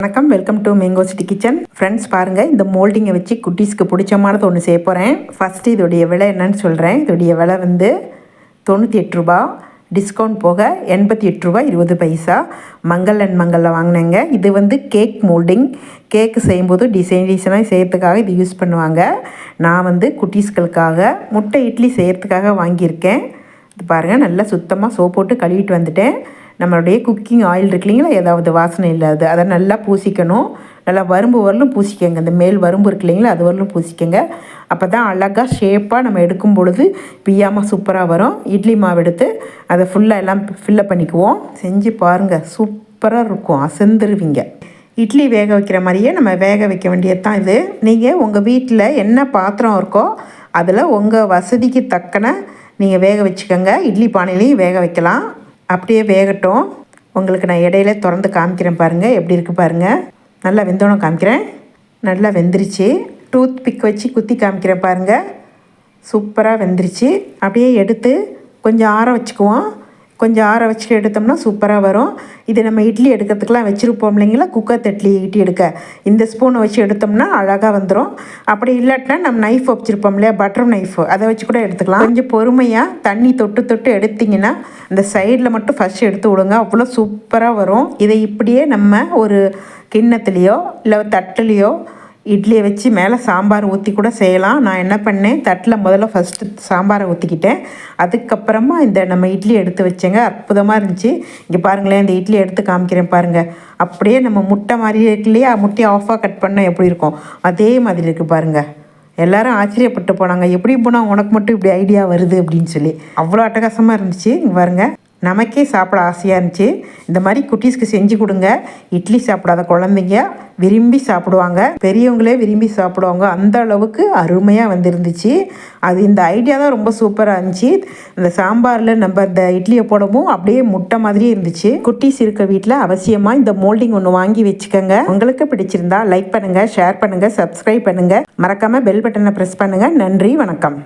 வணக்கம், welcome to mango city kitchen. Friends பாருங்கள், இந்த மோல்டிங்கை வச்சு குட்டீஸ்க்கு பிடிச்சமானது ஒன்று செய்ய போகிறேன். ஃபஸ்ட்டு இதோடைய விலை என்னன்னு சொல்கிறேன். இதோடைய விலை வந்து 98 ரூபா, டிஸ்கவுண்ட் போக 88 ரூபா 20 பைசா. மங்களில் வாங்கினேங்க. இது வந்து கேக் மோல்டிங். கேக்கு செய்யும்போது டிசைனாக செய்கிறதுக்காக இது யூஸ் பண்ணுவாங்க. நான் வந்து குட்டீஸ்களுக்காக முட்டை இட்லி செய்கிறதுக்காக வாங்கியிருக்கேன். இது பாருங்கள், நல்லா சுத்தமாக சோப் போட்டு கழுவிட்டு வந்துட்டேன். நம்மளுடைய குக்கிங் ஆயில் இருக்கு இல்லைங்களா, ஏதாவது வாசனை இல்லாது அதை நல்லா பூசிக்கணும். நல்லா வரும்பு வரலும் பூசிக்கங்க. இந்த மேல் வரும்பு இருக்கு இல்லைங்களா, அது வரலும் பூசிக்கங்க. அப்போ தான் அழகாக ஷேப்பாக நம்ம எடுக்கும் பொழுது பிய்யாமல் சூப்பராக வரும். இட்லி மாவு எடுத்து அதை ஃபுல்லாக எல்லாம் ஃபில்லப் பண்ணிக்குவோம். செஞ்சு பாருங்கள், சூப்பராக இருக்கும், அசந்துருவீங்க. இட்லி வேக வைக்கிற மாதிரியே நம்ம வேக வைக்க வேண்டியது தான் இது. நீங்கள் உங்கள் வீட்டில் என்ன பாத்திரம் இருக்கோ அதில் உங்கள் வசதிக்கு தக்கன நீங்கள் வேக வச்சுக்கோங்க. இட்லி பானையிலையும் வேக வைக்கலாம். அப்படியே வேகட்டும். உங்களுக்கு நான் இடையில திறந்து காமிக்கிறேன் பாருங்கள், எப்படி இருக்குது பாருங்கள். நல்லா வெந்தோணும் காமிக்கிறேன். நல்லா வெந்துருச்சு. டூத் பிக் வச்சு குத்தி காமிக்கிறேன் பாருங்கள். சூப்பராக வெந்துருச்சு. அப்படியே எடுத்து கொஞ்சம் ஆற வச்சுக்குவோம். கொஞ்சம் ஆற வச்சுட்டு எடுத்தோம்னா சூப்பராக வரும். இது நம்ம இட்லி எடுக்கிறதுக்கெலாம் வச்சுருப்போம் இல்லைங்களா, குக்கர் தட்லி இட்லி எடுக்க இந்த ஸ்பூனை வச்சு எடுத்தோம்னா அழகாக வந்துடும். அப்படி இல்லாட்டினா நம்ம நைஃப் வச்சுருப்போம் இல்லையா, பட்டர் நைஃப், அதை வச்சு கூட எடுத்துக்கலாம். கொஞ்சம் பொறுமையாக தண்ணி தொட்டு எடுத்திங்கன்னா இந்த சைடில் மட்டும் ஃபஸ்ட்டு எடுத்து விடுங்க, அவ்வளோ சூப்பராக வரும். இதை இப்படியே நம்ம ஒரு கிண்ணத்துலேயோ இல்லை தட்டுலேயோ இட்லியை வச்சு மேலே சாம்பார் ஊற்றி கூட செய்யலாம். நான் என்ன பண்ணேன், தட்டில் முதல்ல ஃபஸ்ட்டு சாம்பாரை ஊற்றிக்கிட்டேன். அதுக்கப்புறமா இந்த நம்ம இட்லி எடுத்து வச்சேங்க. அற்புதமாக இருந்துச்சு. இங்கே பாருங்களேன், இந்த இட்லி எடுத்து காமிக்கிறேன் பாருங்கள். அப்படியே நம்ம முட்டை மாதிரியே இருக்கு இல்லையா, முட்டையை ஆஃபாக கட் பண்ணால் எப்படி இருக்கும் அதே மாதிரி இருக்குது பாருங்கள். எல்லோரும் ஆச்சரியப்பட்டு போனாங்க, எப்படி போனால் உனக்கு மட்டும் இப்படி ஐடியா வருது அப்படின்னு சொல்லி. அவ்வளோ அட்டகாசமாக இருந்துச்சு. இங்கே பாருங்கள், நமக்கே சாப்பிட ஆசையாக இருந்துச்சு. இந்த மாதிரி குட்டீஸ்க்கு செஞ்சு கொடுங்க. இட்லி சாப்பிடாத குழந்தைங்க விரும்பி சாப்பிடுவாங்க, பெரியவங்களே விரும்பி சாப்பிடுவாங்க. அந்த அளவுக்கு அருமையாக வந்துருந்துச்சு. அது இந்த ஐடியா தான் ரொம்ப சூப்பராக இருந்துச்சு. இந்த சாம்பாரில் நம்ம இந்த இட்லியை போடவும் அப்படியே முட்டை மாதிரியே இருந்துச்சு. குட்டீஸ் இருக்க வீட்டில் அவசியமாக இந்த மோல்டிங் ஒன்று வாங்கி வச்சுக்கோங்க. உங்களுக்கு பிடிச்சிருந்தா லைக் பண்ணுங்கள், ஷேர் பண்ணுங்கள், சப்ஸ்கிரைப் பண்ணுங்கள். மறக்காமல் பெல் பட்டனை ப்ரெஸ் பண்ணுங்கள். நன்றி, வணக்கம்.